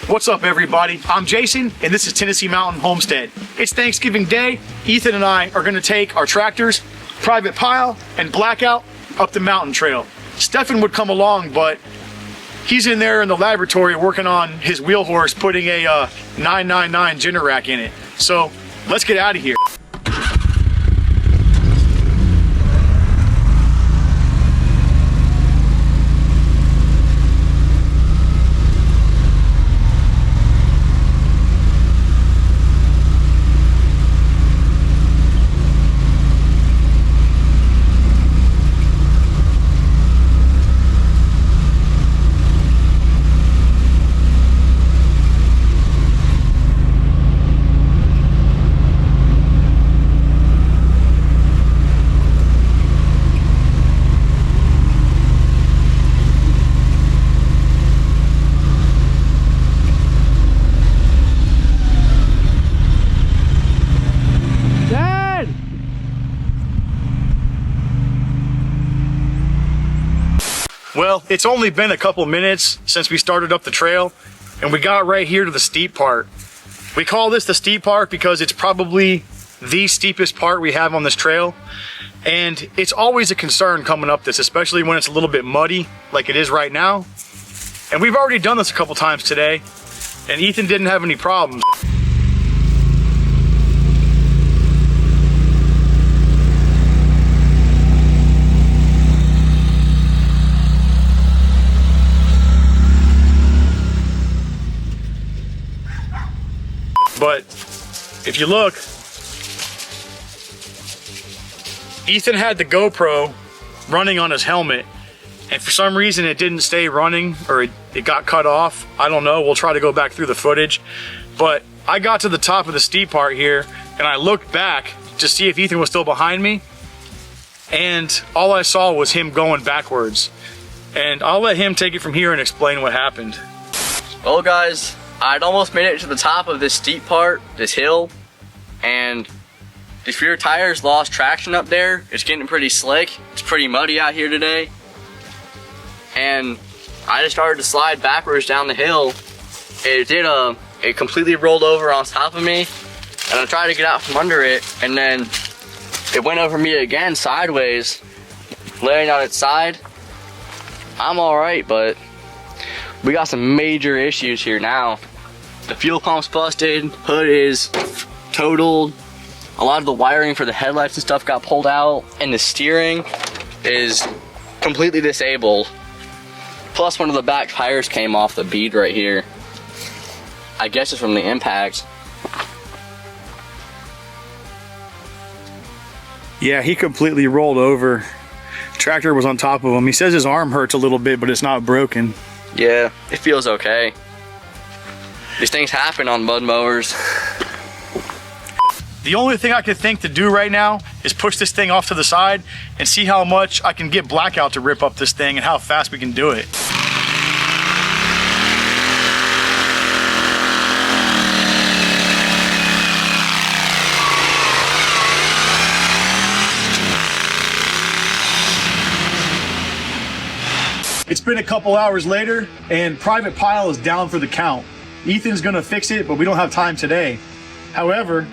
What's up, everybody? I'm Jason, and this is Tennessee Mountain Homestead. It's Thanksgiving Day. Ethan and I are gonna take our tractors, Private Pile and Blackout, up the mountain trail. Steffen would come along, but he's in there in the laboratory working on his Wheelhorse, putting a 999 Generac in it. So let's get out of here. Well, it's only been a couple minutes since we started up the trail, and we got right here to the steep part. We call this the steep part because it's probably the steepest part we have on this trail, and it's always a concern coming up this, especially when it's a little bit muddy like it is right now. And we've already done this a couple times today, and Ethan didn't have any problems. But if you look, Ethan had the GoPro running on his helmet, and for some reason it didn't stay running, or it got cut off. I don't know, we'll try to go back through the footage. But I got to the top of the steep part here, and I looked back to see if Ethan was still behind me, and all I saw was him going backwards. And I'll let him take it from here and explain what happened. Well, guys, I'd almost made it to the top of this steep part, this hill, and these rear tires lost traction up there. It's getting pretty slick. It's pretty muddy out here today. And I just started to slide backwards down the hill. It completely rolled over on top of me, and I tried to get out from under it, and then it went over me again sideways, laying on its side. I'm all right, but we got some major issues here now. The fuel pump's busted, hood is totaled, a lot of the wiring for the headlights and stuff got pulled out, and the steering is completely disabled. Plus one of the back tires came off the bead right here. I guess it's from the impact. Yeah, he completely rolled over. Tractor was on top of him. He says his arm hurts a little bit, but it's not broken. Yeah, it feels okay. These things happen on mud mowers. The only thing I could think to do right now is push this thing off to the side and see how much I can get Blackout to rip up this thing and how fast we can do it. It's been a couple hours later, and Private Pile is down for the count. Ethan's gonna fix it, but we don't have time today. However,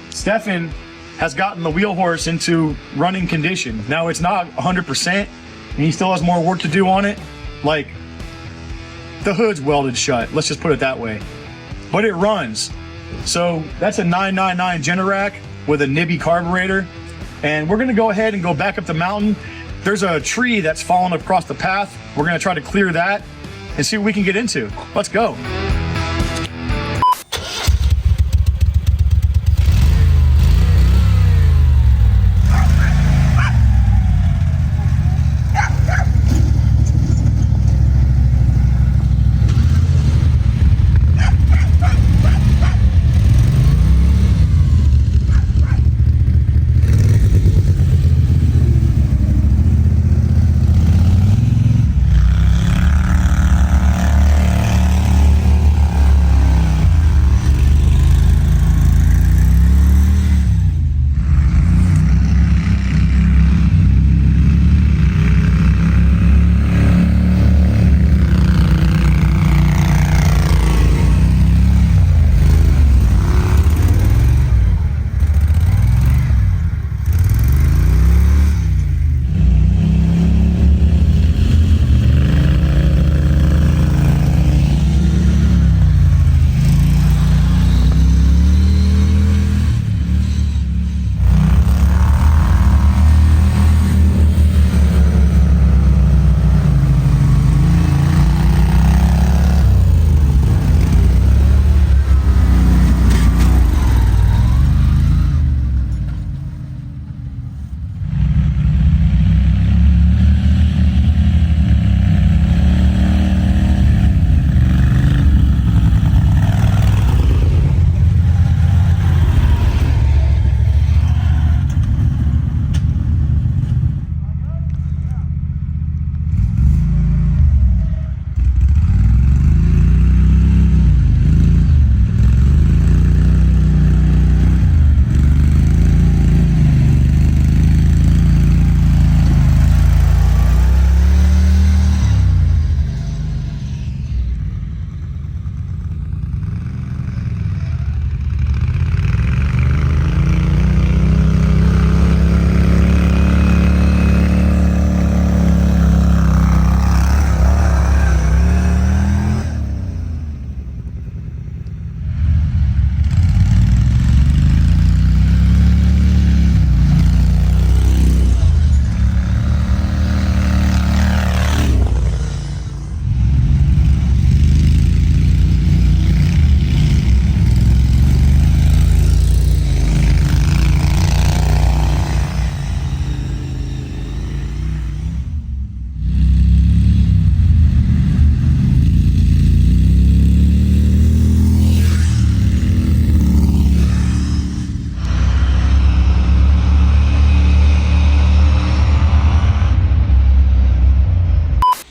Steffen has gotten the Wheelhorse into running condition. Now it's not 100%, and he still has more work to do on it. Like, the hood's welded shut, let's just put it that way. But it runs. So that's a 999 Generac with a Nibby carburetor. And we're gonna go ahead and go back up the mountain. There's a tree that's fallen across the path. We're gonna try to clear that and see what we can get into. Let's go.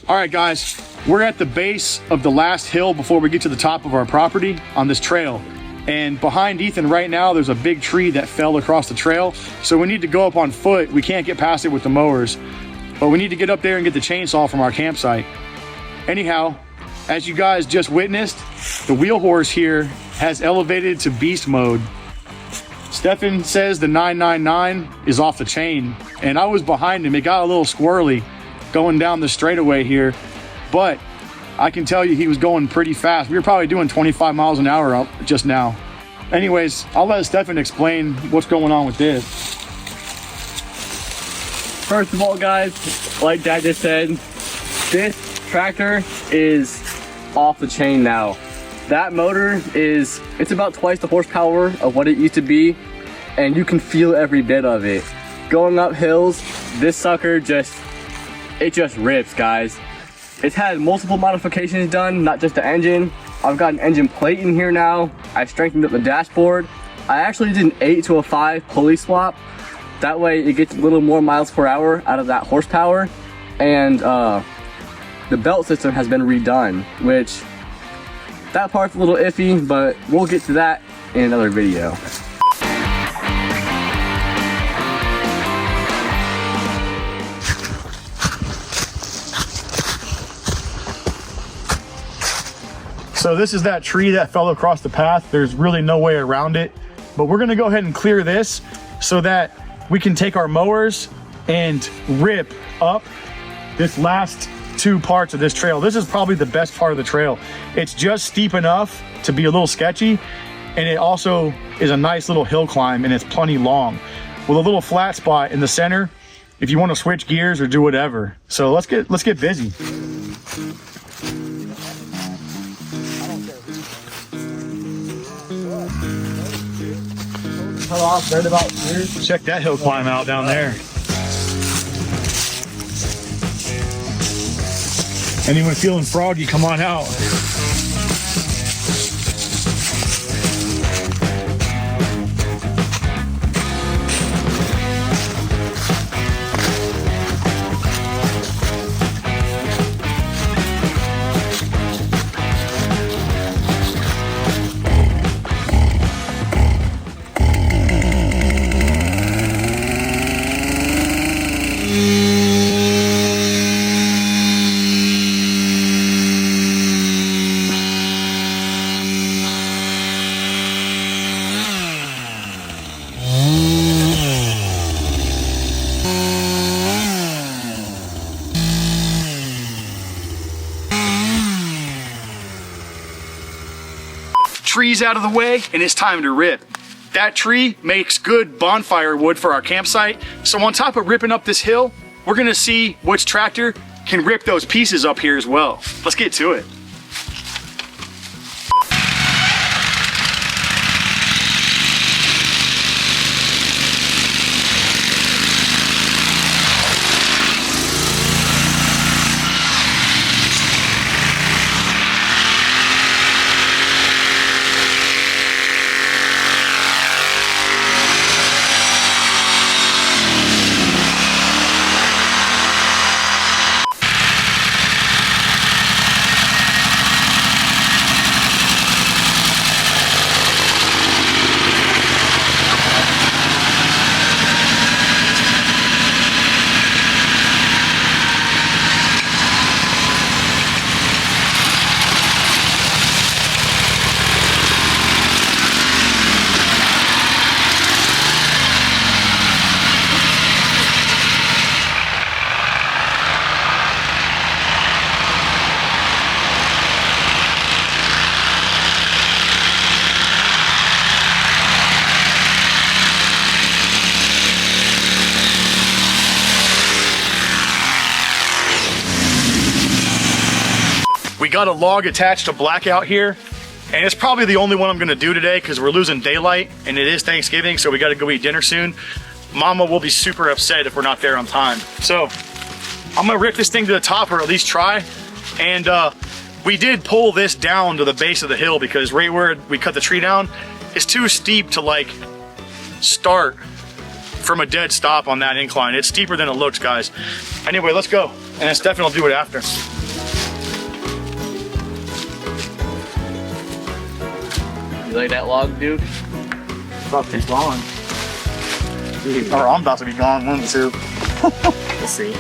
All right, guys, we're at the base of the last hill before we get to the top of our property on this trail. And behind Ethan right now, there's a big tree that fell across the trail. So we need to go up on foot. We can't get past it with the mowers, but we need to get up there and get the chainsaw from our campsite. Anyhow, as you guys just witnessed, the Wheelhorse here has elevated to beast mode. Steffen says the 999 is off the chain, and I was behind him. It got a little squirrely going down the straightaway here, but I can tell you he was going pretty fast. We were probably doing 25 miles an hour up just now. Anyways, I'll let Steffen explain what's going on with this. First of all, guys, like Dad just said, this tractor is off the chain now. That motor it's about twice the horsepower of what it used to be, and you can feel every bit of it. Going up hills, this sucker it just rips, guys. It's had multiple modifications done, not just the engine. I've got an engine plate in here now. I strengthened up the dashboard. I actually did an 8 to a 5 pulley swap. That way it gets a little more miles per hour out of that horsepower. And the belt system has been redone, which that part's a little iffy, but we'll get to that in another video. So this is that tree that fell across the path. There's really no way around it, but we're gonna go ahead and clear this so that we can take our mowers and rip up this last 2 parts of this trail. This is probably the best part of the trail. It's just steep enough to be a little sketchy, and it also is a nice little hill climb, and it's plenty long with a little flat spot in the center if you want to switch gears or do whatever. So let's get busy. Cut off right about here. Check that hill climb out down there. Anyone feeling froggy, come on out. Trees out of the way, and it's time to rip. That tree makes good bonfire wood for our campsite. So on top of ripping up this hill, we're gonna see which tractor can rip those pieces up here as well. Let's get to it. We got a log attached to Blackout here, and it's probably the only one I'm gonna do today because we're losing daylight and it is Thanksgiving, so we gotta go eat dinner soon. Mama will be super upset if we're not there on time. So I'm gonna rip this thing to the top, or at least try. And we did pull this down to the base of the hill because right where we cut the tree down, it's too steep to like start from a dead stop on that incline. It's steeper than it looks, guys. Anyway, let's go. And Steffen will do it after. like that log, dude? About to be gone. Or I'm about to be gone, one of the two. We'll see.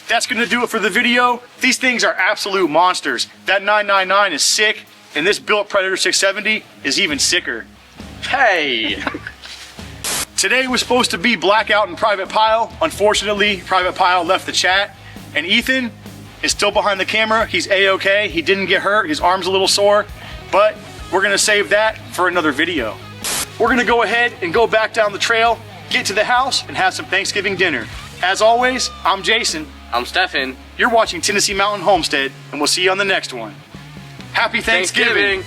That's gonna do it for the video. These things are absolute monsters. That 999 is sick, and this built Predator 670 is even sicker. Hey! Today was supposed to be Blackout and Private Pile. Unfortunately, Private Pile left the chat, and Ethan is still behind the camera. He's A-okay. He didn't get hurt. His arm's a little sore, but we're gonna save that for another video. We're gonna go ahead and go back down the trail, get to the house, and have some Thanksgiving dinner. As always, I'm Jason. I'm Steffen. You're watching Tennessee Mountain Homestead, and we'll see you on the next one. Happy Thanksgiving.